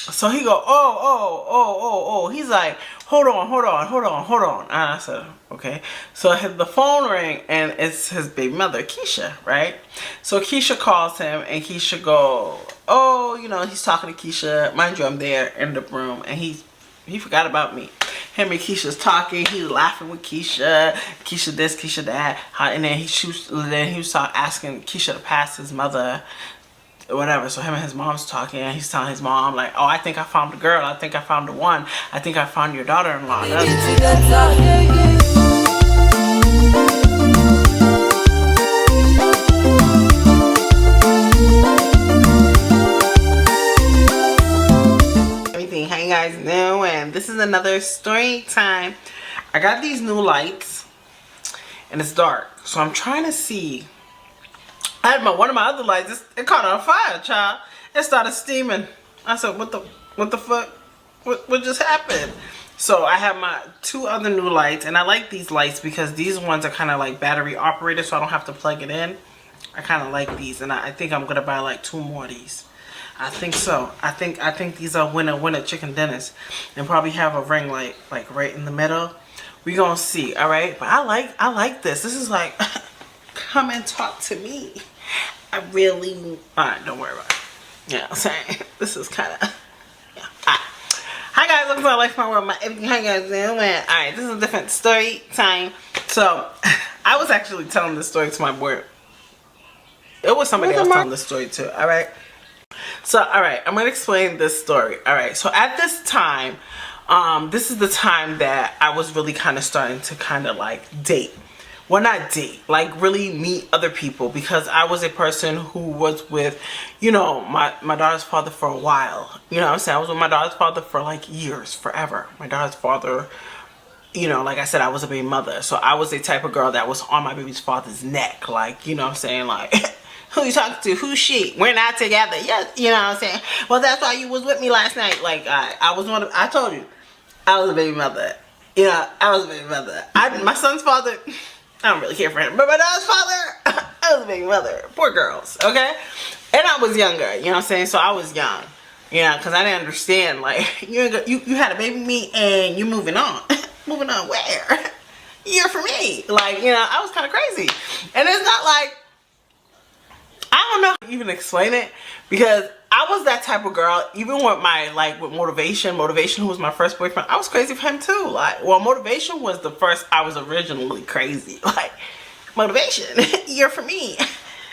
So he go, oh. He's like, hold on. And I said, okay. So the phone rang and it's his baby mother, Keisha, right? So Keisha calls him and Keisha go, oh, he's talking to Keisha. Mind you, I'm there in the room and he forgot about me. Him and Keisha's talking. He's laughing with Keisha. Keisha this, Keisha that. And then he was asking Keisha to pass his mother, whatever. So him and his mom's talking, and he's telling his mom like, oh, I think I found the girl. I think I found the one. I think I found your daughter-in-law. Everything. How you guys doing? This is another story time. I got these new lights, and it's dark, so I'm trying to see. I had one of my other lights. It caught on fire, child. It started steaming. I said, what the fuck? What just happened? So I have my two other new lights, and I like these lights because these ones are kind of like battery operated, so I don't have to plug it in. I kind of like these, and I think I'm gonna buy like 2 more of these. I think so. I think these are winner chicken dinners, and probably have a ring light like right in the middle. We gonna see, all right? But I like this. This is like, come and talk to me. I really, alright, don't worry about it. Yeah, I'm saying, this is kind of, yeah. Alright. Hi guys, welcome to my life, my world, my everything. How you guys doing? Alright, this is a different story time. So, I was actually telling this story to my boy. It was somebody else telling this story too, alright? So, alright, I'm going to explain this story. Alright, so at this time, this is the time that I was really kind of starting to kind of like date. Well, not date, like really meet other people, because I was a person who was with, my daughter's father for a while. You know what I'm saying? I was with my daughter's father for like years, forever. My daughter's father, like I said, I was a baby mother. So I was the type of girl that was on my baby's father's neck. Like, you know what I'm saying? Like, who you talking to? Who's she? We're not together. Yeah, you know what I'm saying? Well, that's why you was with me last night. Like, I told you, I was a baby mother. I was a baby mother. My son's father, I don't really care for him, but my daughter's father, I was a baby mother. Poor girls, okay? And I was younger, you know what I'm saying? So I was young, because I didn't understand, like, you had a baby with me and you're moving on. Moving on where? You're for me. Like, I was kind of crazy. And it's not like, I don't know how to even explain it, because I was that type of girl, even with my, with Motivation, who was my first boyfriend, I was crazy for him too. Like, well, Motivation was the first I was originally crazy. Like, Motivation, you're for me.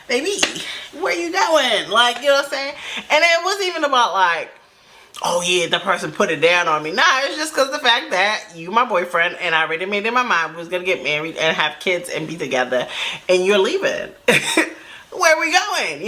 Baby, where you going? Like, you know what I'm saying? And it wasn't even about like, oh yeah, the person put it down on me. Nah, it's just because the fact that you my boyfriend, and I already made in my mind we was going to get married and have kids and be together, and you're leaving. Where we going,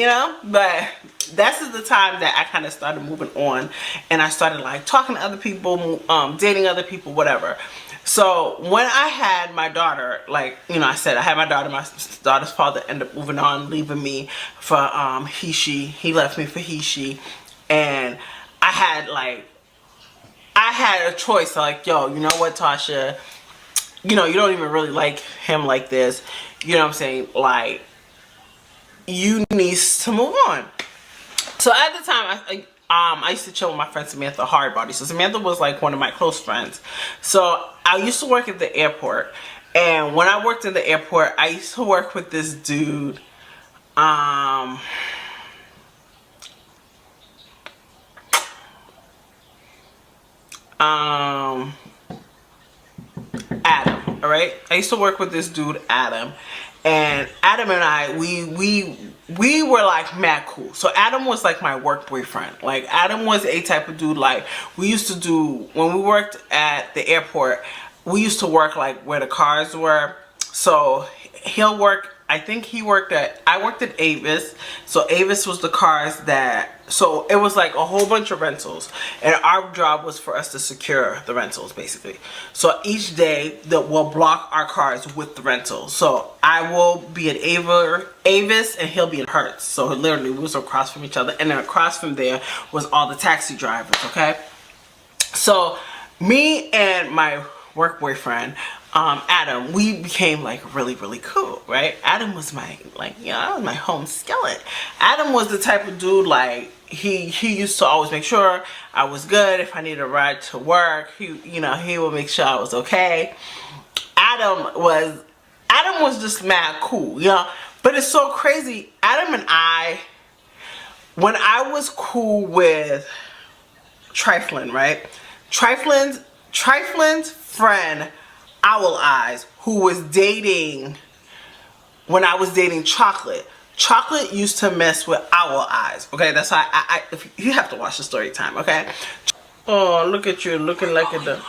But that's the time that I kind of started moving on, and I started like talking to other people, dating other people, whatever. So when I had my daughter, like, I said I had my daughter's father ended up moving on, leaving me for he left me for he, and I had a choice, like, yo, you know what, Tasha, you don't even really like him like this, you know what I'm saying, like, you need to move on. So at the time, I used to chill with my friend Samantha Hardbody. So Samantha was like one of my close friends. So I used to work at the airport, and when I worked in the airport, I used to work with this dude. Adam, all right? I used to work with this dude, Adam. And Adam and I, we were like mad cool. So Adam was like my work boyfriend. Like, Adam was a type of dude, like, we used to do, when we worked at the airport, we used to work like where the cars were. So he'll work, I worked at Avis. So Avis was the cars so it was like a whole bunch of rentals, and our job was for us to secure the rentals, basically. So each day we'll block our cars with the rentals. So I will be at Avis and he'll be in Hertz. So literally we was across from each other, and then across from there was all the taxi drivers, okay? So me and my work boyfriend, Adam, we became like really, really cool, right? Adam was my, I was my home skillet. Adam was the type of dude, like, he used to always make sure I was good. If I needed a ride to work, he would make sure I was okay. Adam was just mad cool, you know. But it's so crazy. Adam and I, when I was cool with Triflin, right? Triflin's friend, Owl Eyes, who was dating, when I was dating Chocolate. Chocolate used to mess with Owl Eyes, okay? That's why if you have to watch the story time, okay? Oh, look at you looking like a...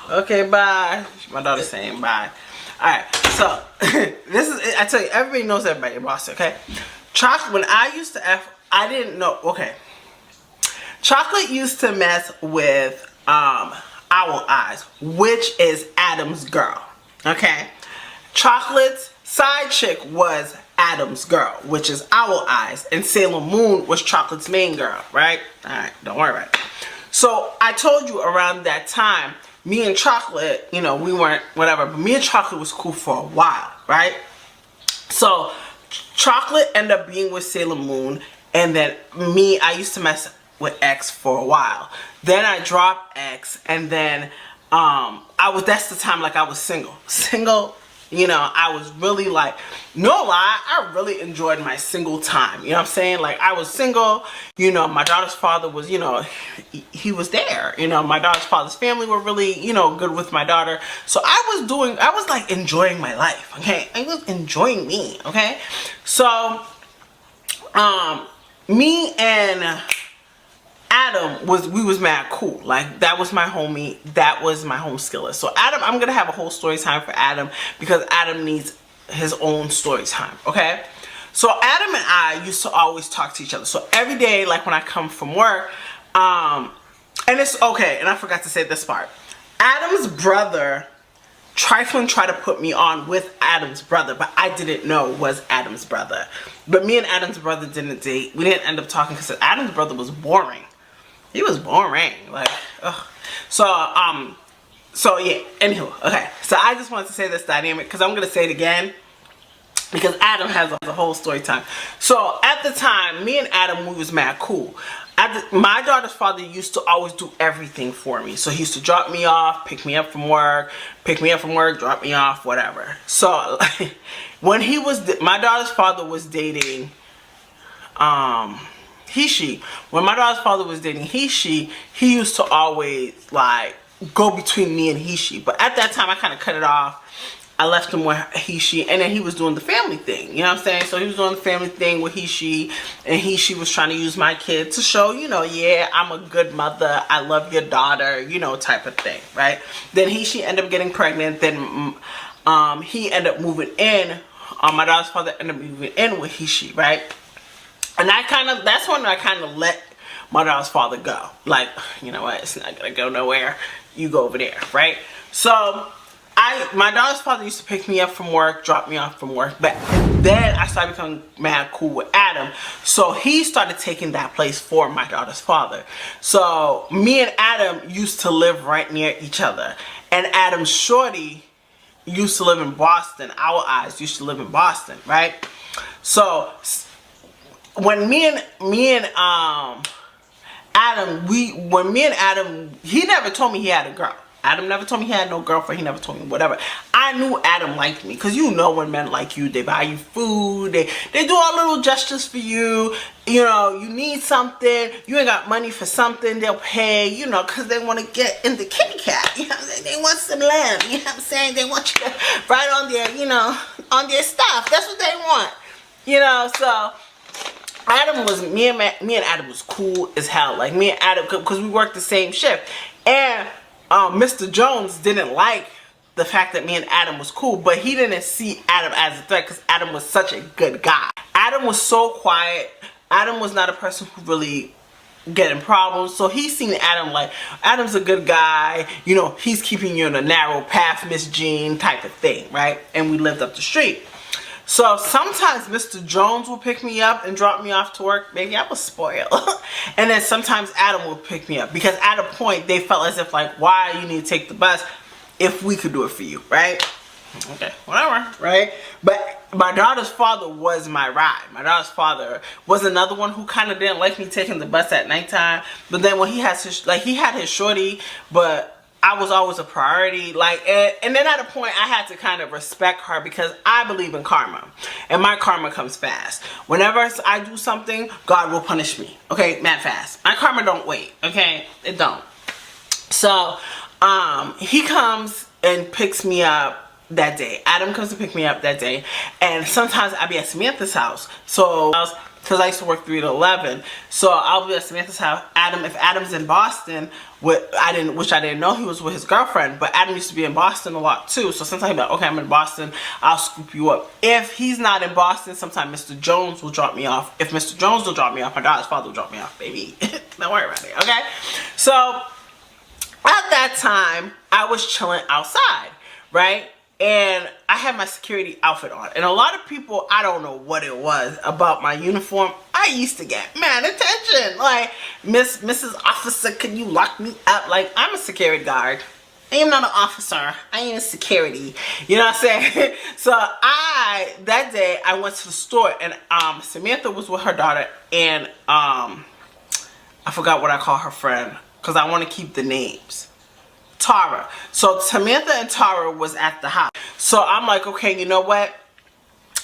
Okay, bye. My daughter's saying bye. Alright, so, this is... I tell you, everybody knows everybody in Boston, okay? When I used to I didn't know... Okay. Chocolate used to mess with Owl Eyes, which is Adam's girl, okay? Chocolate's side chick was Adam's girl, which is Owl Eyes, and Sailor Moon was Chocolate's main girl, right? Alright, don't worry about it. So, I told you around that time, me and Chocolate, you know, we weren't whatever, but me and Chocolate was cool for a while, right? So, Chocolate ended up being with Sailor Moon, and then I used to mess with X for a while. Then I dropped X, and then that's the time like I was single, you know. I was really like, no lie, I really enjoyed my single time, you know what I'm saying? Like, I was single, you know. My daughter's father was, you know, he was there, you know. My daughter's father's family were really, you know, good with my daughter. So I was like enjoying my life, okay? I was enjoying me, okay? So me and Adam we was mad cool. Like, that was my homie. That was my home skillet. So Adam, I'm gonna have a whole story time for Adam, because Adam needs his own story time, okay? So Adam and I used to always talk to each other. So every day, like when I come from work, and it's okay, and I forgot to say this part. Adam's brother, Triflin, tried to put me on with Adam's brother, but I didn't know it was Adam's brother. But me and Adam's brother didn't date. We didn't end up talking because Adam's brother was boring. He was boring, like, ugh. So yeah, anywho, okay. So I just wanted to say this dynamic, because I'm going to say it again, because Adam has a whole story time. So at the time, me and Adam, we was mad cool. My daughter's father used to always do everything for me. So he used to drop me off, pick me up from work, drop me off, whatever. So when my daughter's father was dating, when my daughter's father was dating he used to always like go between me and he. But at that time I kind of cut it off. I left him with he, and then he was doing the family thing, you know what I'm saying? So he was doing the family thing with he, and he was trying to use my kid to show, you know, yeah, I'm a good mother, I love your daughter, you know, type of thing, right? Then he ended up getting pregnant. Then he ended up moving in. My daughter's father ended up moving in with he, right? And that's when I kind of let my daughter's father go. Like, you know what, it's not gonna go nowhere, you go over there, right? So my daughter's father used to pick me up from work, drop me off from work, but then I started becoming mad cool with Adam. So he started taking that place for my daughter's father. So me and Adam used to live right near each other. And Adam's shorty used to live in Boston. Our Eyes used to live in Boston, right? So when me and Adam, he never told me he had a girl. Adam never told me he had no girlfriend. He never told me whatever. I knew Adam liked me, because you know when men like you, they buy you food, they do all little gestures for you. You know, you need something, you ain't got money for something, they'll pay, you know, because they want to get in the kitty cat. You know, they want some love, you know what I'm saying? They want you to ride on their, you know, on their stuff. That's what they want. You know, so me and Adam was cool as hell. Like, me and Adam, because we worked the same shift. And Mr. Jones didn't like the fact that me and Adam was cool, but he didn't see Adam as a threat, because Adam was such a good guy. Adam was so quiet. Adam was not a person who really get in problems. So he's seen Adam like, Adam's a good guy, you know, he's keeping you on a narrow path, Miss Jean, type of thing, right? And we lived up the street. So sometimes Mr. Jones will pick me up and drop me off to work. Maybe I was spoiled. And then sometimes Adam will pick me up, because at a point they felt as if like, why you need to take the bus if we could do it for you, right? Okay, whatever, right? But my daughter's father was my ride. My daughter's father was another one who kind of didn't like me taking the bus at nighttime. But then when he has his, like, he had his shorty, but I was always a priority. Like, and then at a point I had to kind of respect her because I believe in karma, and my karma comes fast. Whenever I do something, God will punish me. Okay, mad fast. My karma don't wait. Okay, it don't. So, he comes and picks me up that day. Adam comes to pick me up that day, and sometimes I'll be at Samantha's house. So, because I used to work 3 to 11, so I'll be at Samantha's house. If Adam's in Boston, which I didn't know he was with his girlfriend, but Adam used to be in Boston a lot too. So sometimes he'll be like, okay, I'm in Boston, I'll scoop you up. If he's not in Boston, sometimes Mr. Jones will drop me off. If Mr. Jones will drop me off, my daughter's father will drop me off, baby. Don't worry about it, okay? So at that time, I was chilling outside, right? And I had my security outfit on. And a lot of people, I don't know what it was about my uniform. I used to get mad attention. Like, Mrs. Officer, can you lock me up? Like, I'm a security guard. I am not an officer. I am a security. You know what I'm saying? So that day, I went to the store, and Samantha was with her daughter, and I forgot what I call her friend, because I want to keep the names. Tara. So Samantha and Tara was at the house. So I'm like, okay, you know what?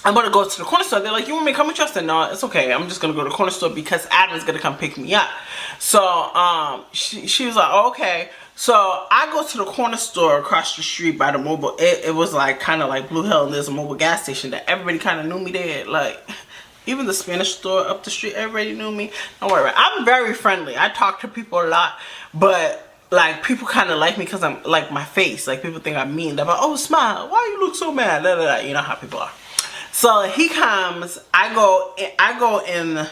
I'm going to go to the corner store. They're like, you want me to come with you? I said, no, it's okay. I'm just going to go to the corner store because Adam's going to come pick me up. So she was like, oh, okay. So I go to the corner store across the street by the mobile. It was like kind of like Blue Hill, and there's a mobile gas station that everybody kind of knew me there. Like, even the Spanish store up the street, everybody knew me. Don't worry about it. I'm very friendly. I talk to people a lot, but like, people kind of like me because I'm, like, my face. Like, people think I'm mean. They're like, oh, smile. Why you look so mad? Da, da, da. You know how people are. So he comes. I go in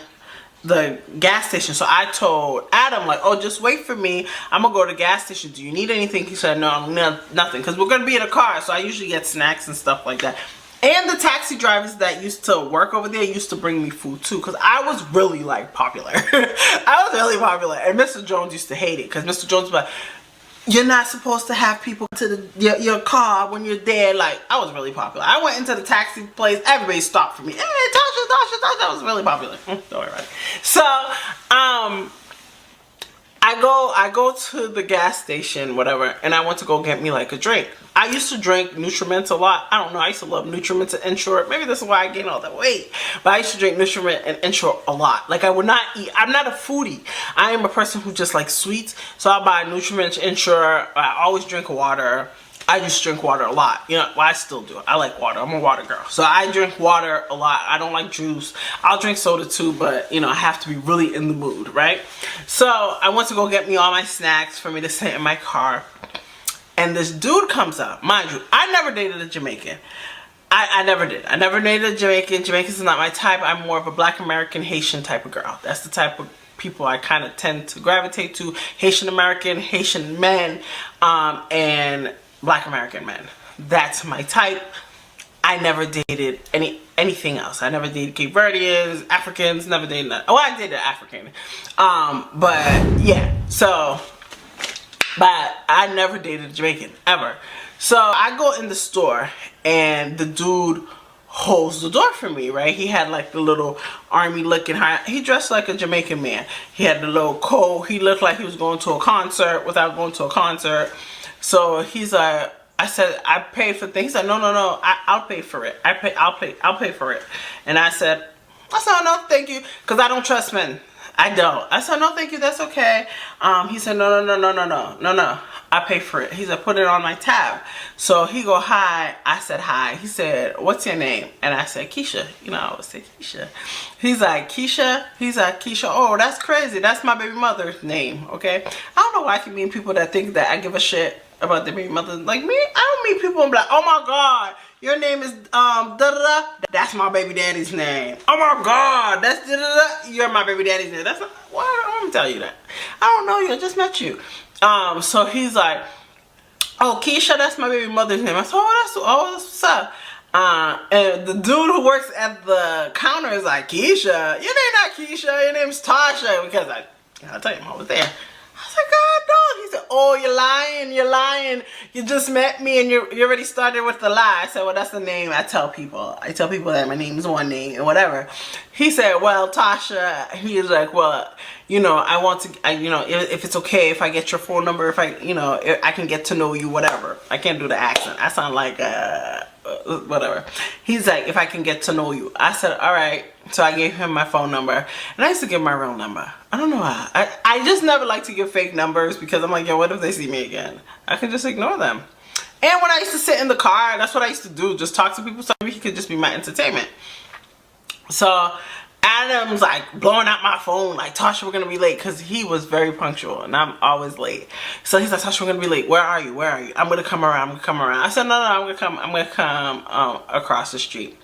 the gas station. So I told Adam, like, oh, just wait for me. I'm going to go to the gas station. Do you need anything? He said, no, nothing. Because we're going to be in a car. So I usually get snacks and stuff like that. And the taxi drivers that used to work over there used to bring me food too, because I was really, like, popular. I was really popular. And Mr. Jones used to hate it, because Mr. Jones was like, you're not supposed to have people to your car when you're there. Like, I was really popular. I went into the taxi place. Everybody stopped for me. Hey, Tasha. I was really popular. Don't worry about it. So, I go to the gas station, whatever, and I went to go get me, like, a drink. I used to drink Nutrimint a lot. I don't know. I used to love Nutrimint and Ensure. Maybe that's why I gained all that weight. But I used to drink Nutrimint and Ensure a lot. Like, I would not eat. I'm not a foodie. I am a person who just likes sweets. So I'll buy Nutrimint, Ensure. I always drink water. I used to drink water a lot. You know, well, I still do. I like water. I'm a water girl. So I drink water a lot. I don't like juice. I'll drink soda too, but, you know, I have to be really in the mood, right? So I went to go get me all my snacks for me to sit in my car. And this dude comes up. Mind you, I never dated a Jamaican. I never did. I never dated a Jamaican. Jamaicans are not my type. I'm more of a Black American, Haitian type of girl. That's the type of people I kind of tend to gravitate to. Haitian American, Haitian men, and Black American men. That's my type. I never dated anything else. I never dated Cape Verdeans, Africans, never dated that. Oh, I dated an African. But yeah, so, but I never dated a Jamaican, ever. So I go in the store, and the dude holds the door for me, right? He had like the little army looking hat. He dressed like a Jamaican man. He had the little coat. He looked like he was going to a concert without going to a concert. So he's like, I said, I paid for things. He said, no, I'll pay for it. I'll pay for it. And I said, no, thank you, because I don't trust men. I don't. I said, no, thank you, that's okay. He said, no, I pay for it. He said, put it on my tab. So he go, hi. I said, hi. He said, what's your name? And I said, Keisha. You know, I would say Keisha. He's like, Keisha? He's like, Keisha, oh, that's crazy. That's my baby mother's name, okay? I don't know why I keep meeting people that think that I give a shit about their baby mother. Like me, I don't meet people and be like, oh my God, your name is da-da-da. That's my baby daddy's name. Oh my God, that's da-da-da. You're my baby daddy's name. That's not, why I'm gonna tell you that. I don't know you, I just met you. So he's like, oh, Keisha, that's my baby mother's name. I said, oh, that's what's up. And the dude who works at the counter is like, Keisha, your name not Keisha, your name's Tasha, because I'll tell you, I was there. I was like, God, no. He said, oh, you're lying. You just met me and you already started with the lie. I said, well, that's the name I tell people. I tell people that my name is one name and whatever. He said, well, Tasha, he was like, well, you know, I want to, you know, if it's okay if I get your phone number, if I, you know, if I can get to know you, whatever. I can't do the accent. I sound like, whatever. He's like, if I can get to know you. I said, all right. So I gave him my phone number, and I used to give my real number. I don't know why. I just never like to give fake numbers because I'm like, yo, what if they see me again? I can just ignore them. And when I used to sit in the car, that's what I used to do, just talk to people so maybe he could just be my entertainment. So Adam's like blowing out my phone, like, Tasha, we're gonna be late, because he was very punctual and I'm always late. So he's like, Tasha, we're gonna be late. Where are you? I'm gonna come around. I said, no, I'm gonna come across the street.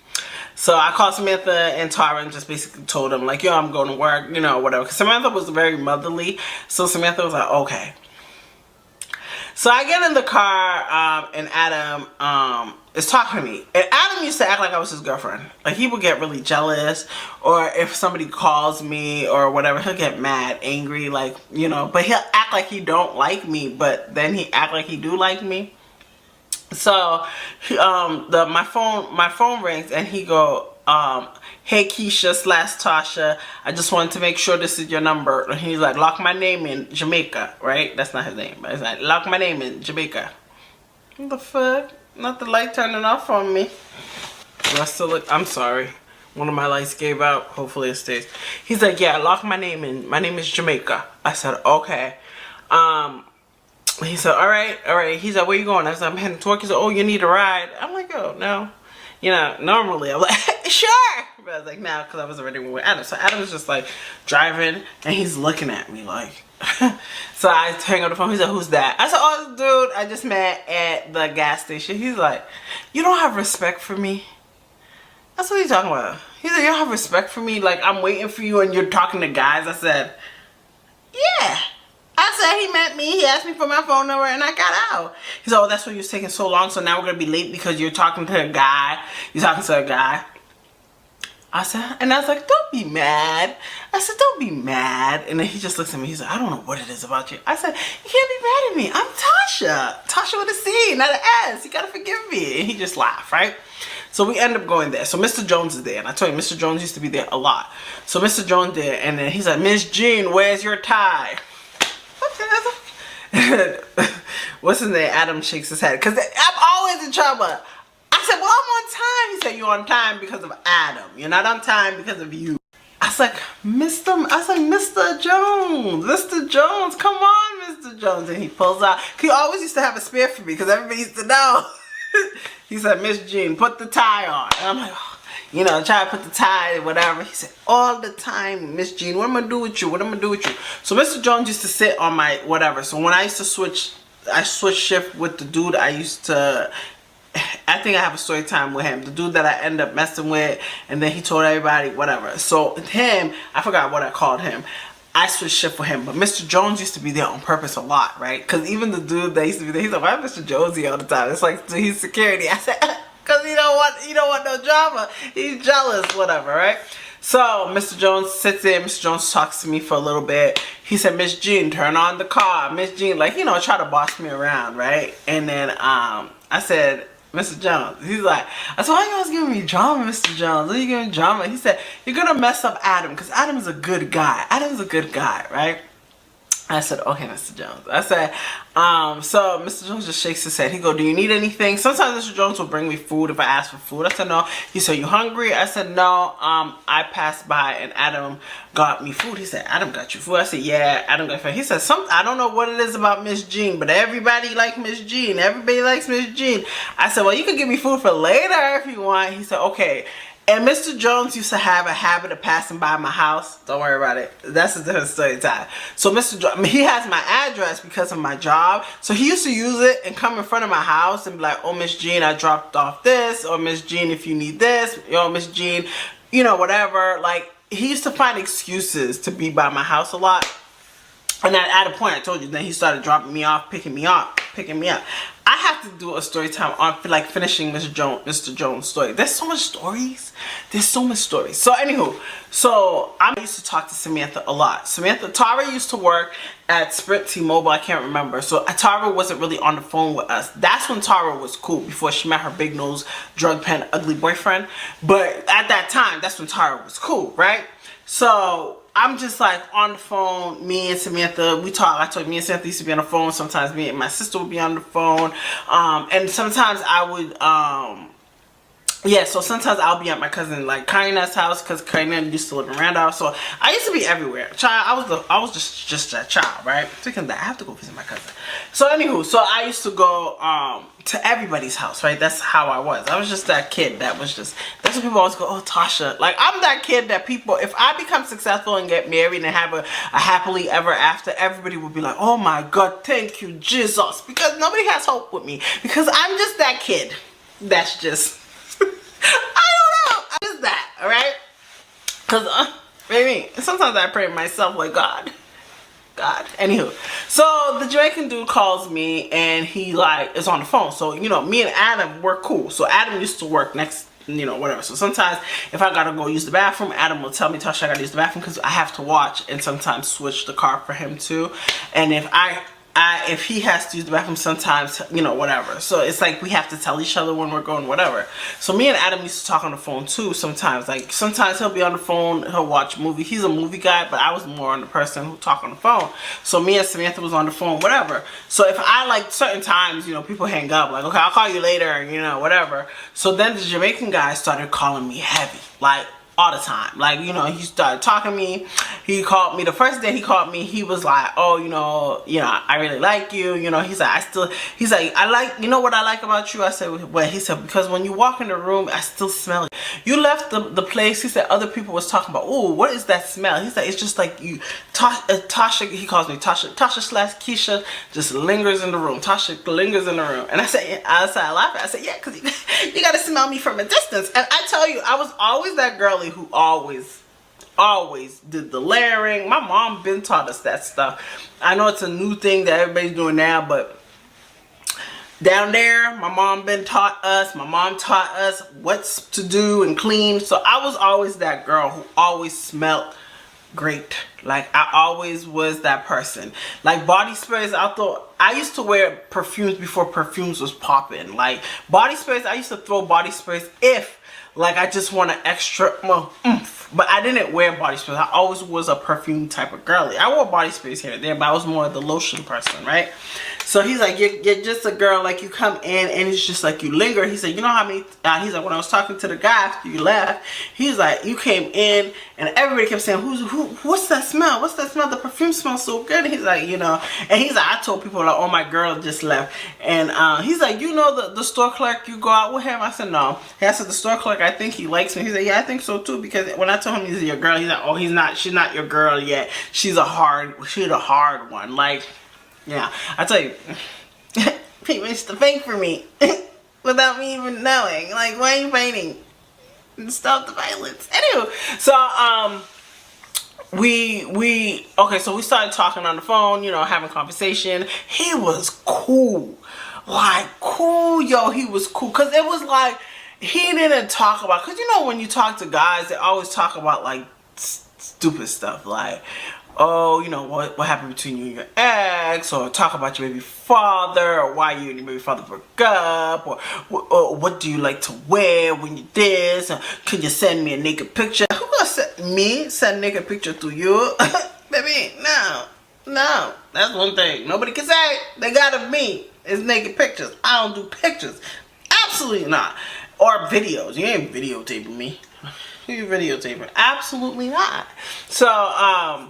So I called Samantha and Tara and just basically told them, like, yo, I'm going to work, you know, whatever. Because Samantha was very motherly. So Samantha was like, okay. So I get in the car and Adam is talking to me. And Adam used to act like I was his girlfriend. Like, he would get really jealous. Or if somebody calls me or whatever, he'll get mad, angry, like, you know. But he'll act like he don't like me. But then he act like he do like me. So my phone rings and he go, hey Keisha / Tasha, I just wanted to make sure this is your number. And he's like, lock my name in Jamaica, right? That's not his name, but he's like, lock my name in Jamaica. What the fuck? Not the light turning off on me. Do I still look? I'm sorry. One of my lights gave out. Hopefully it stays. He's like, yeah, lock my name in. My name is Jamaica. I said, okay. He said, all right. He's like, where you going? I said, I'm heading to work. He said, oh, you need a ride? I'm like, oh, no. You know, normally I'm like, sure. But I was like, no, because I was already with Adam. So Adam was just like driving and he's looking at me like, so I hang up the phone. He said, who's that? I said, oh, dude, I just met at the gas station. He's like, you don't have respect for me? That's what he's talking about. He said, you don't have respect for me? Like, I'm waiting for you and you're talking to guys? I said, yeah. I said he met me, he asked me for my phone number, and I got out. He said, oh, that's why you're taking so long, so now we're going to be late because you're talking to a guy. You're talking to a guy. I said, and I was like, don't be mad. I said, don't be mad. And then he just looks at me, he's like, I don't know what it is about you. I said, you can't be mad at me. I'm Tasha. Tasha with a C, not an S. You got to forgive me. And he just laughed, right? So we end up going there. So Mr. Jones is there. And I told you, Mr. Jones used to be there a lot. So Mr. Jones there, and then he's like, Miss Jean, where's your tie? What's his name? Adam shakes his head because I'm always in trouble. I said, well, I'm on time. He said, you're on time because of Adam. You're not on time because of you. I was like, Mr. Jones, come on, Mr. Jones. And he pulls out. He always used to have a spare for me because everybody used to know. He said, Miss Jean, put the tie on. And I'm like, oh. You know, try to put the tie, whatever. He said, all the time, Miss Jean, what am I going to do with you? What am I going to do with you? So Mr. Jones used to sit on my whatever. So when I used to switch shift with the dude I used to, I think I have a story time with him. The dude that I end up messing with, and then he told everybody, whatever. So him, I forgot what I called him. I switched shift with him, but Mr. Jones used to be there on purpose a lot, right? Because even the dude that used to be there, he's like, why Mr. Jones here all the time? It's like, he's security. I said, because he don't want no drama. He's jealous, whatever, right? So Mr. Jones sits there. Mr. Jones talks to me for a little bit. He said, Miss Jean, turn on the car. Miss Jean, like, you know, try to boss me around, right? And then I said, Mr. Jones. He's like, I said, why are you always giving me drama, Mr. Jones? Why are you giving me drama? He said, you're going to mess up Adam because Adam's a good guy. Adam's a good guy, right? I said, okay, Mr. Jones. I said, so Mr. Jones just shakes his head. He go, do you need anything? Sometimes Mr. Jones will bring me food if I ask for food. I said, no. He said, you hungry? I said, no. I passed by and Adam got me food. He said, Adam got you food? I said, yeah, Adam got food. He said, I don't know what it is about Miss Jean, but everybody likes Miss Jean. Everybody likes Miss Jean. I said, well, you can give me food for later if you want. He said, okay. And Mr. Jones used to have a habit of passing by my house. Don't worry about it. That's a different story time. So Mr. Jones, he has my address because of my job. So he used to use it and come in front of my house and be like, oh, Miss Jean, I dropped off this. Or Miss Jean, if you need this. Yo, Miss Jean, you know, whatever. Like, he used to find excuses to be by my house a lot. And at a point, I told you, then he started dropping me off, picking me up. I have to do a story time on like finishing Mr. Jones' story. There's so much stories. So anywho, so I used to talk to Samantha a lot. Tara used to work at Sprint T-Mobile. I can't remember. So Tara wasn't really on the phone with us. That's when Tara was cool, before she met her big nose, drug pen, ugly boyfriend. But at that time, that's when Tara was cool, right? So I'm just like on the phone, me and Samantha, we talk. I told me and Samantha used to be on the phone. Sometimes me and my sister would be on the phone. And sometimes I would, yeah, so sometimes I'll be at my cousin like Karina's house, because Karina used to live in Randolph. So I used to be everywhere. Child, I was just a child, right? Speaking of that, I have to go visit my cousin. So anywho, so I used to go to everybody's house, right? That's how I was. I was just that kid that was just, that's what people always go, oh, Tasha. Like, I'm that kid that people, if I become successful and get married and have a happily ever after, everybody will be like, oh my God, thank you, Jesus. Because nobody has hope with me. Because I'm just that kid that's just, I don't know. I'm just that, alright? Because, maybe, sometimes I pray to myself like, God. Anywho, so the Jamaican dude calls me and he like is on the phone. So, you know, me and Adam were cool. So Adam used to work next, you know, whatever. So sometimes if I gotta go use the bathroom, Adam will tell me, Tasha, I gotta use the bathroom, because I have to watch and sometimes switch the car for him too. And if he has to use the bathroom, sometimes, you know, whatever. So it's like we have to tell each other when we're going, whatever. So me and Adam used to talk on the phone too sometimes. Like sometimes he'll be on the phone, he'll watch a movie. He's a movie guy, but I was more on the person who talk on the phone. So me and Samantha was on the phone, whatever. So if I like certain times, you know, people hang up like, okay, I'll call you later, you know, whatever. So then the Jamaican guy started calling me heavy, like all the time. Like, you know, he started talking to me. He called me the first day he called me. He was like, oh, you know, I really like you. You know, he's like, I like, you know what I like about you? I said, well, he said, because when you walk in the room, I still smell it. You left the place. He said other people was talking about, oh, what is that smell? He said, it's just like you, Tasha, he calls me Tasha / Keisha just lingers in the room. Tasha lingers in the room. And I laughed. I said, yeah, because you got to smell me from a distance. And I tell you, I was always that girly who always did the layering. My mom been taught us that stuff. I know it's a new thing that everybody's doing now, but down there, my mom taught us what's to do and clean. So I was always that girl who always smelled great. Like, I always was that person. Like body sprays, I used to wear perfumes before perfumes was popping. Like body sprays, I used to throw body sprays if like I just want an extra oomph. But I didn't wear body sprays. I always was a perfume type of girly. I wore body sprays here and there, but I was more of the lotion person, right? So he's like, you're just a girl, like you come in and it's just like you linger. He said, you know how many, he's like, when I was talking to the guy after you left, he's like, you came in and everybody kept saying, what's that smell? What's that smell? The perfume smells so good. And he's like, you know, and he's like, I told people like, oh, my girl just left. And he's like, you know the store clerk, you go out with him? I said, no. I said, the store clerk, I think he likes me. He said, yeah, I think so too. Because when I told him he's your girl, he's like, oh, she's not your girl yet. She's a hard one. Like, yeah, I tell you, people used to fake for me without me even knowing. Like, why are you fighting? Stop the violence. Anyway, so so we started talking on the phone, you know, having conversation. He was cool, like cool, yo. He was cool, cause it was like he didn't talk about, cause you know when you talk to guys, they always talk about like stupid stuff, like, oh, you know, what happened between you and your ex, or talk about your baby father, or why you and your baby father broke up, or what do you like to wear when you this, or could you send me a naked picture? Who gonna send naked picture to you? Baby, no, that's one thing nobody can say they got of me is naked pictures. I don't do pictures, absolutely not, or videos. You ain't videotaping me. Who you videotaping? Absolutely not. So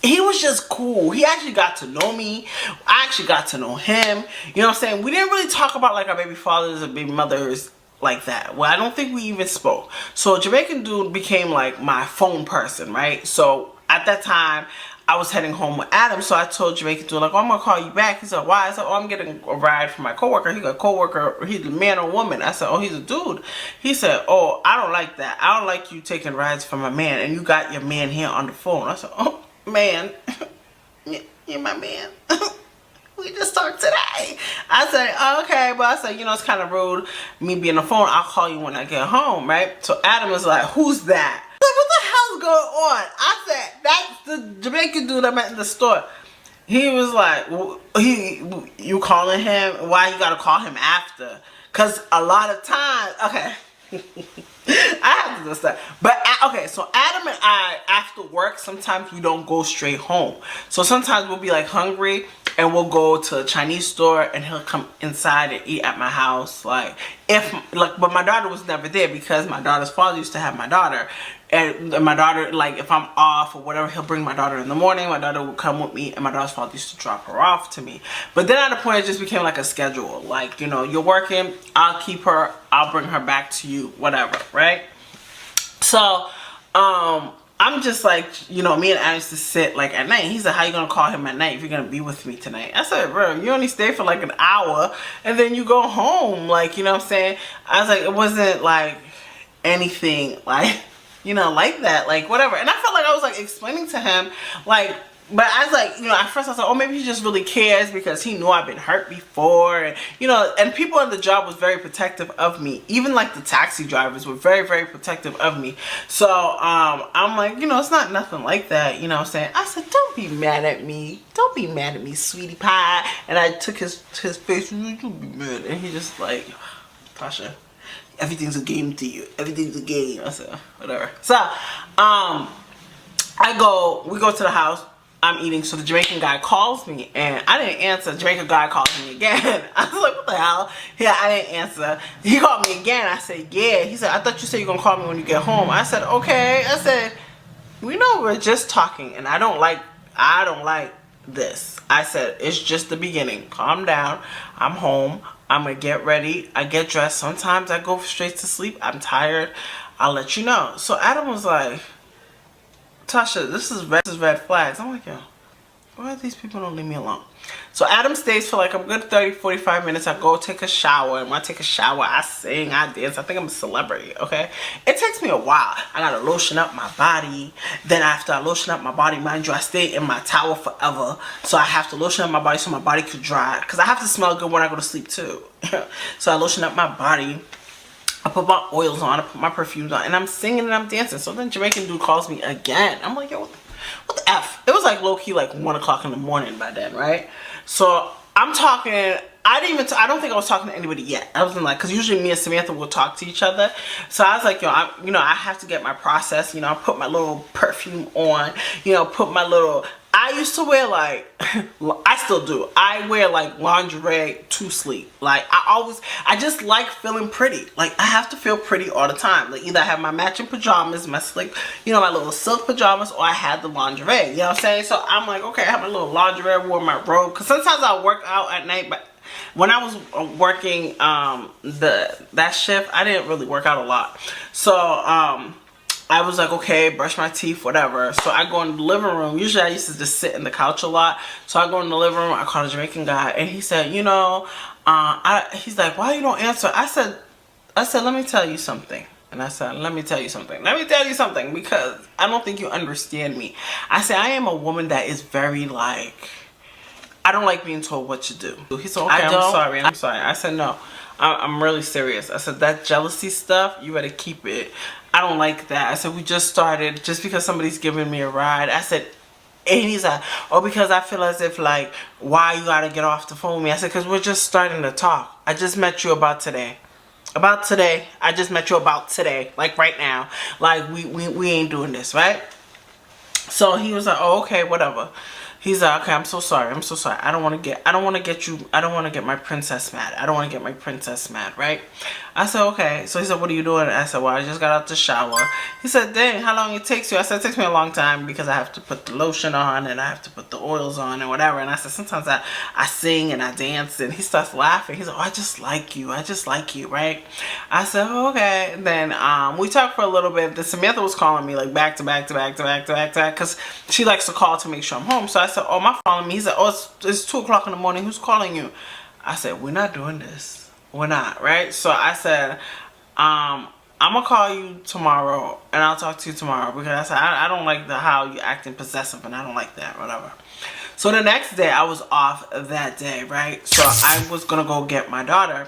he was just cool. He actually got to know me. I actually got to know him. You know what I'm saying? We didn't really talk about like our baby fathers and baby mothers like that. Well, I don't think we even spoke. So Jamaican dude became like my phone person, right? So at that time, I was heading home with Adam. So I told Jamaican dude, like, oh, I'm going to call you back. He said, why? I said, oh, I'm getting a ride from my coworker. He got a coworker. He's a man or woman. I said, oh, he's a dude. He said, oh, I don't like that. I don't like you taking rides from a man. And you got your man here on the phone. I said, oh, man. you're my man. We just talked today. I said, oh, okay, but I said, you know, it's kind of rude me being on the phone. I'll call you when I get home, right? So Adam was like, who's that? I was like, what the hell's going on? I said, that's the Jamaican dude I met in the store. He was like, you calling him? Why you gotta call him after? Because a lot of times, okay. I have to do stuff. But okay, so Adam and I, after work, sometimes we don't go straight home. So sometimes we'll be like hungry and we'll go to a Chinese store and he'll come inside and eat at my house. Like but my daughter was never there because my daughter's father used to have my daughter. And my daughter, like if I'm off or whatever, he'll bring my daughter in the morning. My daughter would come with me and my daughter's father used to drop her off to me. But then at a point it just became like a schedule. Like, you know, you're working, I'll keep her, I'll bring her back to you, whatever, right? So, I'm just like, you know, me and Adam used to sit like at night. He said, how you gonna call him at night if you're gonna be with me tonight? I said, bro, you only stay for like an hour and then you go home. Like, you know what I'm saying? I was like, it wasn't like anything like, you know, like that, like whatever. And I felt like I was like explaining to him, like, but I was like, you know, at first I was like, oh, maybe he just really cares because he knew I've been hurt before. And, you know, and people on the job was very protective of me. Even like the taxi drivers were very, very protective of me. So I'm like, you know, it's not nothing like that. You know what I'm saying? I said, don't be mad at me. Don't be mad at me, sweetie pie. And I took his face, don't be mad. And he just like, Tasha, everything's a game to you. Everything's a game. I said, whatever. So, we go to the house. I'm eating. So the Jamaican guy calls me and I didn't answer. The Jamaican guy calls me again. I was like, what the hell? Yeah, I didn't answer. He called me again. I said, yeah. He said, I thought you said you're going to call me when you get home. I said, okay. I said, we know we're just talking and I don't like this. I said, it's just the beginning. Calm down. I'm home. I'm going to get ready. I get dressed. Sometimes I go straight to sleep. I'm tired. I'll let you know. So Adam was like, Tasha, this is red flags. I'm like, yo, why these people don't leave me alone? So Adam stays for like a good 30-45 minutes. I go take a shower. And when I take a shower, I sing, I dance. I think I'm a celebrity, okay? It takes me a while. I gotta lotion up my body. Then after I lotion up my body, mind you, I stay in my towel forever. So I have to lotion up my body so my body could dry. Because I have to smell good when I go to sleep too. So I lotion up my body. I put my oils on, I put my perfumes on, and I'm singing and I'm dancing. So then Jamaican dude calls me again. I'm like, yo, what the F? It was like low-key like 1 o'clock in the morning by then, right? So I'm talking, I don't think I was talking to anybody yet. I wasn't like, because usually me and Samantha will talk to each other. So I was like, yo, I have to get my process. You know, I put my little perfume on, you know, put my little, I used to wear like, I still do. I wear like lingerie to sleep. Like I just like feeling pretty. Like I have to feel pretty all the time. Like either I have my matching pajamas, my slick, you know, my little silk pajamas, or I had the lingerie. You know what I'm saying? So I'm like, okay, I have my little lingerie, I wore my robe. Cause sometimes I work out at night, but when I was working that shift, I didn't really work out a lot. So I was like, okay, brush my teeth, whatever. So I go in the living room. Usually I used to just sit in the couch a lot. So I go in the living room. I call the Jamaican guy. And he said, you know, he's like, why you don't answer? I said, let me tell you something. And I said, let me tell you something. Let me tell you something because I don't think you understand me. I said, I am a woman that is very like, I don't like being told what to do. He said, okay, I'm sorry. I said, no, I'm really serious. I said, that jealousy stuff, you better keep it. I don't like that. I said, we just started just because somebody's giving me a ride. I said, and he's like, oh, because I feel as if like, why you gotta get off the phone with me? I said, because we're just starting to talk. I just met you about today. I just met you about today. Like right now. Like we ain't doing this, right? So he was like, oh, okay, whatever. He's like, okay, I'm so sorry. I don't want to get my princess mad. Right? I said, okay. So he said, what are you doing? I said, well, I just got out the shower. He said, dang, how long it takes you? I said, it takes me a long time because I have to put the lotion on and I have to put the oils on and whatever. And I said, sometimes I sing and I dance. And he starts laughing. He's like, oh, I just like you, right? I said, oh, okay. And then we talked for a little bit. Then Samantha was calling me like back to back because she likes to call to make sure I'm home. So I said, oh, my calling me. He said, oh, it's 2 o'clock in the morning. Who's calling you? I said, we're not doing this. We're not, right? So I said, I'm gonna call you tomorrow and I'll talk to you tomorrow because I said, I don't like how you acting possessive and I don't like that, whatever. So the next day I was off that day, right? So I was gonna go get my daughter.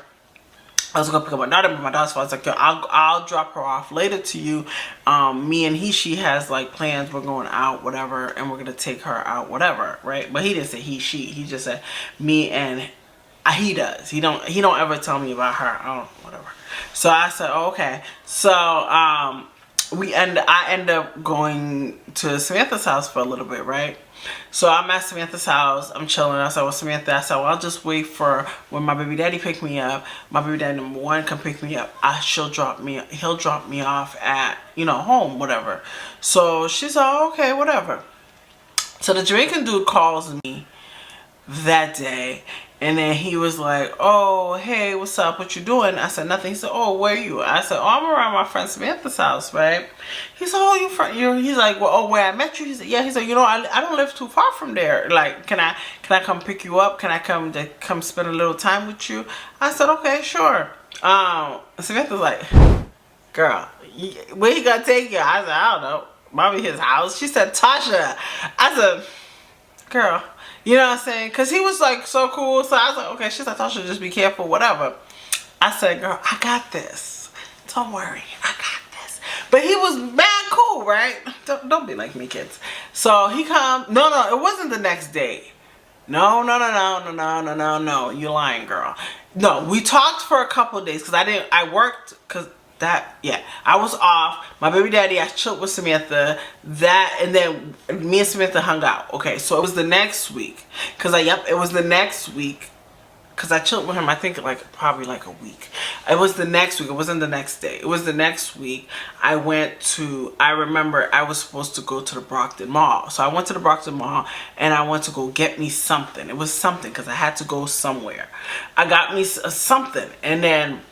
I was gonna pick up my daughter, but my daughter's father was like, yo, I'll drop her off later to you. Me and she has like plans. We're going out, whatever, and we're gonna take her out, whatever, right? But he didn't say he, she. He just said me and he does. He don't ever tell me about her. I don't, whatever. So I said, oh, okay. So I end up going to Samantha's house for a little bit, right? So I'm at Samantha's house. I'm chilling. I said, well, Samantha, I said, well, I'll just wait for when my baby daddy pick me up. My baby daddy number one can pick me up. He'll drop me off at, home, whatever. So she said, oh, okay, whatever. So the Jamaican dude calls me that day, and then he was like, oh, hey, what's up, what you doing? I said, nothing. He said, oh, where are you? I said, oh, I'm around my friend Samantha's house, right? He said, oh, he's like, well, oh, where I met you? He said, yeah. He said, I don't live too far from there. Like, can I come pick you up? Can I come spend a little time with you? I said, okay, sure. Samantha's like, girl, where he gonna take you? I said, I don't know, probably his house. She said, Tasha. I said, girl, you know what I'm saying? Because he was like so cool. So I was like, okay. She's like, Tasha, just be careful, whatever. I said, girl, I got this. Don't worry. I got this. But he was mad cool, right? Don't be like me, kids. So he come. No, it wasn't the next day. No. You're lying, girl. No, we talked for a couple of days because I worked because I was off. My baby daddy, I chilled with Samantha. And then me and Samantha hung out. Okay, so it was the next week. It was the next week. Because I chilled with him, I think probably like a week. It was the next week. It wasn't the next day. It was the next week. I remember I was supposed to go to the Brockton Mall. So I went to the Brockton Mall and I went to go get me something. It was something because I had to go somewhere. I got me something. And then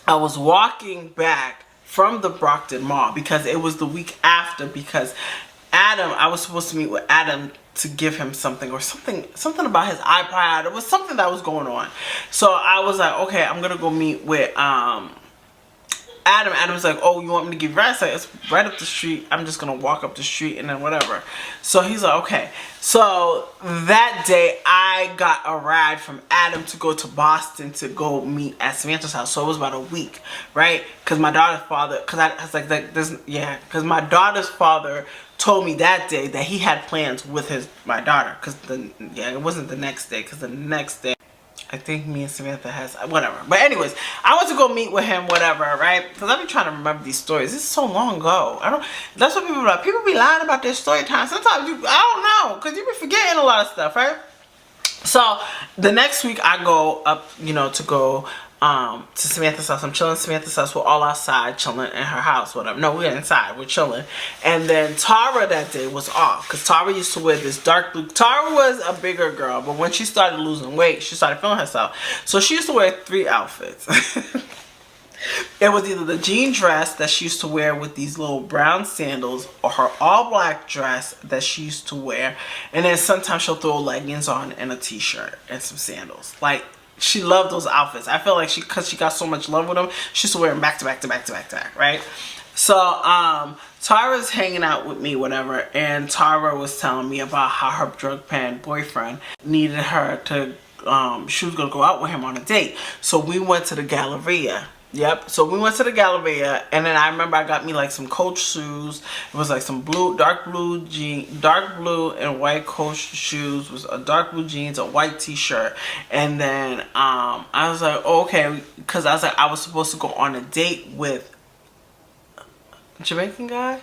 I was walking back from the Brockton Mall because it was the week after, because I was supposed to meet with Adam to give him something or something about his iPad. It was something that was going on. So I was like, okay, I'm going to go meet with Adam. Adam's like, oh, you want me to give you rides? Like, it's right up the street. I'm just going to walk up the street and then whatever. So he's like, okay. So that day I got a ride from Adam to go to Boston to go meet at Samantha's house. So it was about a week, right? Because my daughter's father, because my daughter's father told me that day that he had plans with my daughter. Because it wasn't the next day, because the next day I think me and Samantha has whatever. But anyways, I went to go meet with him, whatever, right? Because I've been trying to remember these stories. This is so long ago. That's what people be like. People be lying about their story time. Sometimes I don't know, because you be forgetting a lot of stuff, right? So the next week I go up, to go to Samantha's house. I'm chilling at Samantha's house. We're all outside chilling in her house, whatever. No, we're inside. We're chilling. And then Tara that day was off because Tara used to wear this dark blue. Tara was a bigger girl, but when she started losing weight, she started feeling herself. So she used to wear 3 outfits. It was either the jean dress that she used to wear with these little brown sandals or her all black dress that she used to wear. And then sometimes she'll throw leggings on and a t-shirt and some sandals. Like, she loved those outfits. I feel like because she got so much love with them, she used to wear them back to back to back to back to back, right? So Tara's hanging out with me, whatever, and Tara was telling me about how her drug pen boyfriend needed her to, she was gonna go out with him on a date. So we went to the Galleria. Yep. So we went to the Galleria, and then I remember I got me like some Coach shoes. It was like some dark blue and white Coach shoes. Was a dark blue jeans, a white T-shirt, and then I was like, oh, okay, because I was like, I was supposed to go on a date with a Jamaican guy.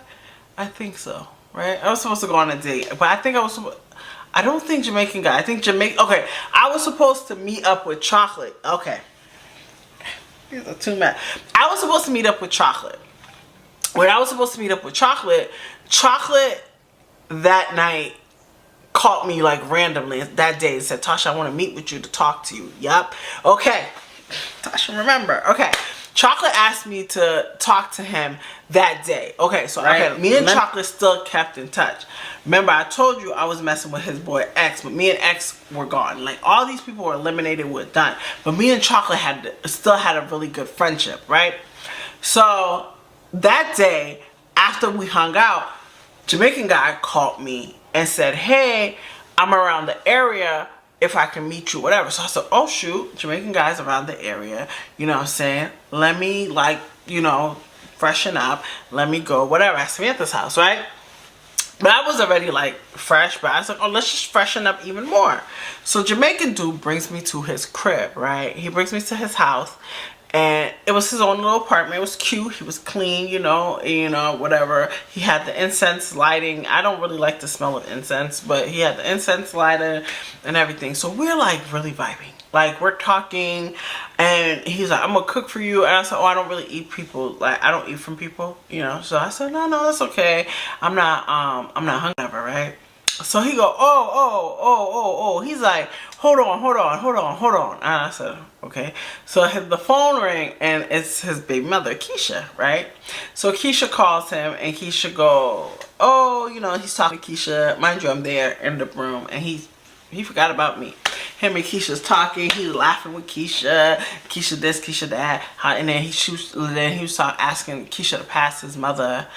I think so, right? I was supposed to go on a date, but I don't think Jamaican guy. I think Jamaican. Okay, I was supposed to meet up with Chocolate. Okay. These are too mad. I was supposed to meet up with Chocolate. When I was supposed to meet up with Chocolate that night called me like randomly that day and said, Tasha, I want to meet with you to talk to you. Yup. Okay. Tasha, remember. Okay. Chocolate asked me to talk to him that day. Okay, so me and Chocolate still kept in touch. Remember, I told you I was messing with his boy X, but me and X were gone. Like, all these people were eliminated, we're done. But me and Chocolate still had a really good friendship, right? So that day, after we hung out, Jamaican guy called me and said, hey, I'm around the area, if I can meet you, whatever. So I said, oh shoot, Jamaican guys around the area, you know what I'm saying? Let me, like, you know, freshen up. Let me go, whatever, at Samantha's house, right? But I was already like fresh, but I was like, oh, let's just freshen up even more. So Jamaican dude brings me to his crib, right? He brings me to his house, and it was his own little apartment. It was cute. He was clean, you know, whatever. He had the incense lighting. I don't really like the smell of incense, but he had the incense lighter and everything. So we're like really vibing. Like, we're talking, and he's like, I'm gonna cook for you. And I said, oh, I don't really eat people. Like, I don't eat from people, you know. So I said, no, that's okay. I'm not hungry, right? So he go, oh. He's like, hold on. And I said, okay. So the phone rang, and it's his baby mother, Keisha, right? So Keisha calls him, and Keisha go, oh, you know, he's talking to Keisha. Mind you, I'm there in the room, and he forgot about me. Him and Keisha's talking. He's laughing with Keisha. Keisha this, Keisha that. And then he was asking Keisha to pass his mother,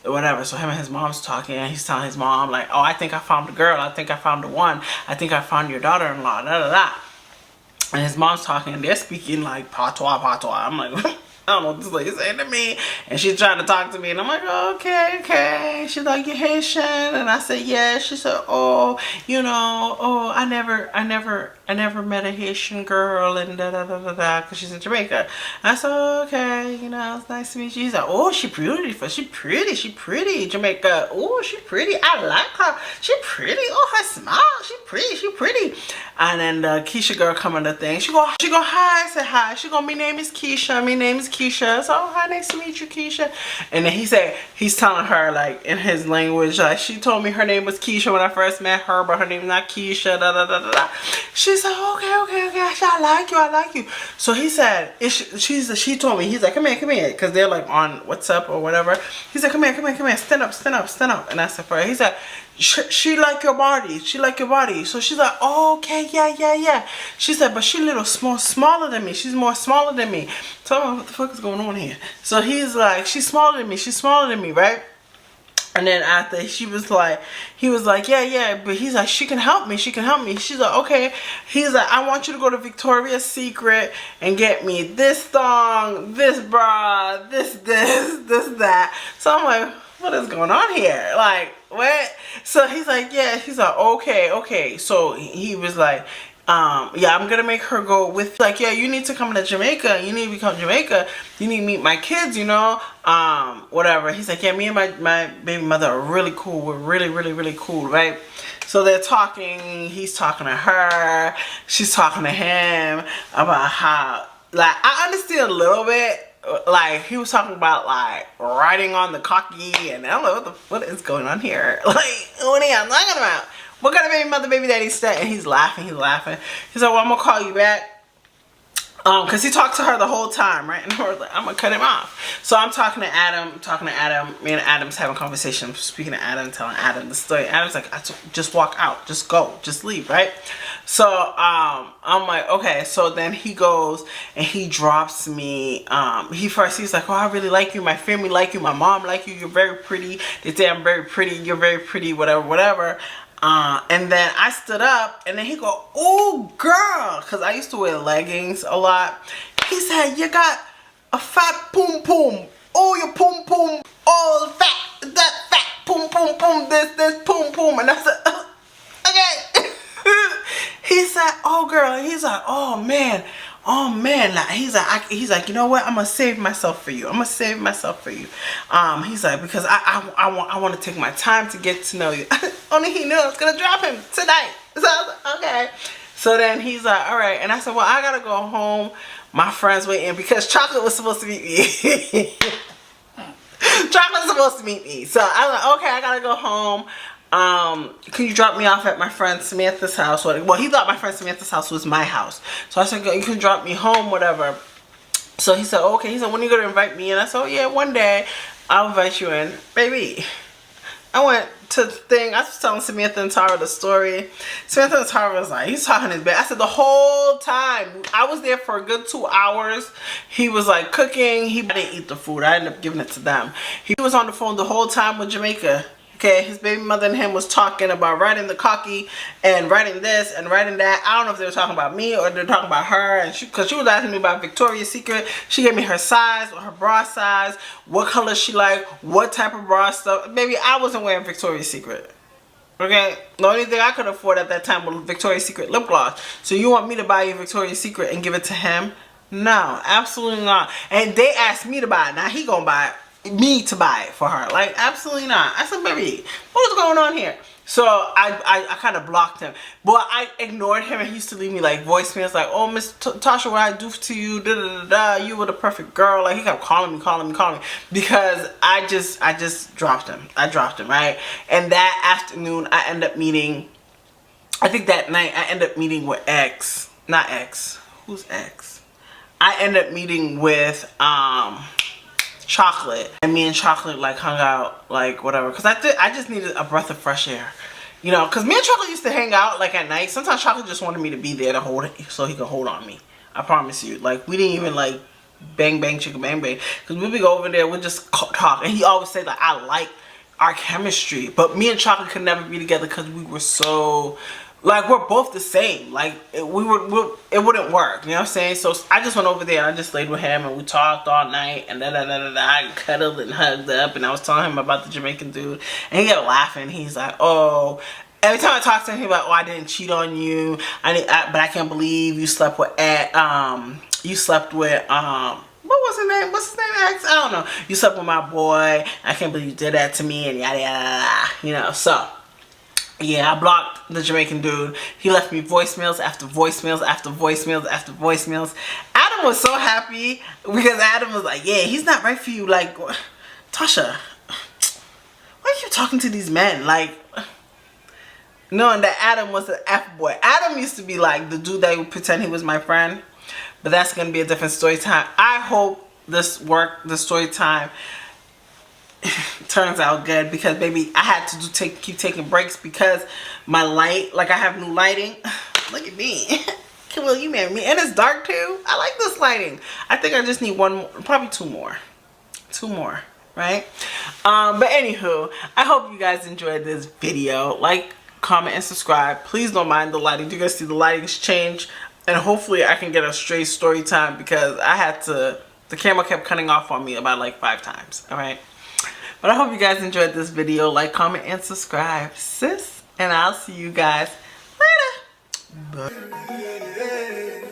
whatever. So him and his mom's talking, and he's telling his mom, like, oh, I think I found the girl. I think I found the one. I think I found your daughter-in-law. Da da da. And his mom's talking, and they're speaking like patois. I'm like, I don't know what this lady's saying to me. And she's trying to talk to me, and I'm like, oh, okay. She's like, you Haitian? And I said, yeah. She said, oh, you know, oh, I never met a Haitian girl, and da da da da da, because she's in Jamaica. I said, oh, okay, you know, it's nice to meet you. She's like, oh, she pretty, Jamaica. Oh, she pretty. I like her. She pretty. Oh, her smile. She pretty. And then the Keisha girl come on the thing. She go, hi. I said, hi. She go, my name is Keisha. So, oh, hi, nice to meet you, Keisha. And then he's telling her, like, in his language, like, she told me her name was Keisha when I first met her, but her name's not Keisha, da da da da da. She's like, okay, I like you. So he said, she told me, he's like, come here, because they're like on WhatsApp or whatever. He's like, come here, stand up. And I said, for her, he's like, she like your body. So she's like, oh, okay, yeah. She said, but she smaller than me. She's more smaller than me. So I'm like, what the fuck is going on here? So he's like, she's smaller than me, right? And then after he was like, yeah, but he's like, she can help me. She's like, okay. He's like, I want you to go to Victoria's Secret and get me this thong, this bra, this, that. So I'm like, what is going on here? Like, what? So he's like, yeah. He's like, okay. So he was like, yeah, I'm gonna make her go with, like, yeah, you need to come to Jamaica. You need to become Jamaica. You need to meet my kids, you know, whatever. He's like, yeah, me and my baby mother are really cool. We're really cool, right? So they're talking. He's talking to her. She's talking to him about how, like, I understand a little bit. Like, he was talking about, like, riding on the cocky, and I don't know what is going on here. Like, what are you talking about? What kind of baby mother, baby daddy stuff? And he's laughing. He's like, well, I'm gonna call you back. Because he talked to her the whole time, right? And I was like, I'm gonna cut him off. So I'm talking to Adam. Me and Adam's having a conversation. I'm speaking to Adam, telling Adam the story. Adam's like, just walk out. Just go. Just leave, right? So I'm like, okay. So then he goes and he drops me. He's like, oh, I really like you. My family like you. My mom like you. You're very pretty. They say I'm very pretty. You're very pretty. Whatever. And then I stood up, and then he go, oh girl, because I used to wear leggings a lot. He said, you got a fat poom poom. Oh, your poom poom, all fat, that fat poom poom poom, this poom poom. And I said, okay. He said, oh girl. He's like, oh man. Like, he's like, you know what? I'm gonna save myself for you. He's like, because I want to take my time to get to know you. Only he knew I was gonna drop him tonight. So I was like, okay. So then he's like, all right. And I said, well, I gotta go home. My friend's waiting because Chocolate was supposed to meet me. Chocolate's supposed to meet me. So I was like, okay, I gotta go home. Can you drop me off at my friend Samantha's house? Well, he thought my friend Samantha's house was my house. So I said, you can drop me home, whatever. So he said, okay. He said, when are you going to invite me in? I said, oh yeah, one day I'll invite you in. Baby, I went to the thing. I was telling Samantha and Tara the story. Samantha and Tara was like, he's talking his bed. I said, the whole time. I was there for a good 2 hours. He was like cooking. I didn't eat the food. I ended up giving it to them. He was on the phone the whole time with Jamaica. Okay, his baby mother and him was talking about writing the cocky and writing this and writing that. I don't know if they were talking about me or they're talking about her. And because she was asking me about Victoria's Secret, she gave me her size or her bra size, what color she like, what type of bra stuff. Baby, I wasn't wearing Victoria's Secret. Okay, the only thing I could afford at that time was Victoria's Secret lip gloss. So you want me to buy you Victoria's Secret and give it to him? No, absolutely not. And they asked me to buy it. Now he gonna buy it. Me to buy it for her. Like, absolutely not. I said, baby, what is going on here? So I kind of blocked him. But I ignored him, and he used to leave me like voicemails like, oh, Miss Tasha, what I do to you, da da da da, you were the perfect girl. Like, he kept calling me because I just dropped him. I dropped him, right? And that afternoon I ended up meeting, I think that night I ended up meeting with X. Not X. Who's X? I ended up meeting with Chocolate, and me and Chocolate like hung out, like whatever, because I just needed a breath of fresh air, you know, because me and Chocolate used to hang out like at night. Sometimes Chocolate just wanted me to be there to hold it so he could hold on me. I promise you, like, we didn't even like bang bang chicka bang bang, because we would go over there, we'd just talk, and he always said like, I like our chemistry, but me and Chocolate could never be together because we were so, like, we're both the same. Like, it wouldn't work, you know what I'm saying? So I just went over there and I just laid with him and we talked all night and I cuddled and hugged up, and I was telling him about the Jamaican dude, and he kept laughing. He's like, oh, every time I talk to him, he's like, oh, I didn't cheat on you, but I can't believe you slept with what was his name? What's his name? X? I don't know. You slept with my boy. I can't believe you did that to me, and yada yada yada. You know, so yeah, I blocked the Jamaican dude. He left me voicemails after voicemails after voicemails after voicemails. Adam was so happy because Adam was like, yeah, he's not right for you. Like, Tasha, why are you talking to these men? Like, knowing that Adam was an F-boy. Adam used to be like the dude that would pretend he was my friend. But that's going to be a different story time. I hope the story time turns out good, because baby, I had to keep taking breaks because my light, like, I have new lighting. Look at me. Will you marry me? And it's dark too. I like this lighting. I think I just need one more, probably two more, right? But anywho, I hope you guys enjoyed this video. Like, comment, and subscribe. Please don't mind the lighting. You guys see the lighting's change, and hopefully I can get a straight story time, because the camera kept cutting off on me about like 5 times. All right. But I hope you guys enjoyed this video. Like, comment, and subscribe, sis. And I'll see you guys later. Bye.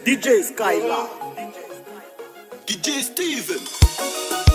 DJ Skylar. DJ Steven.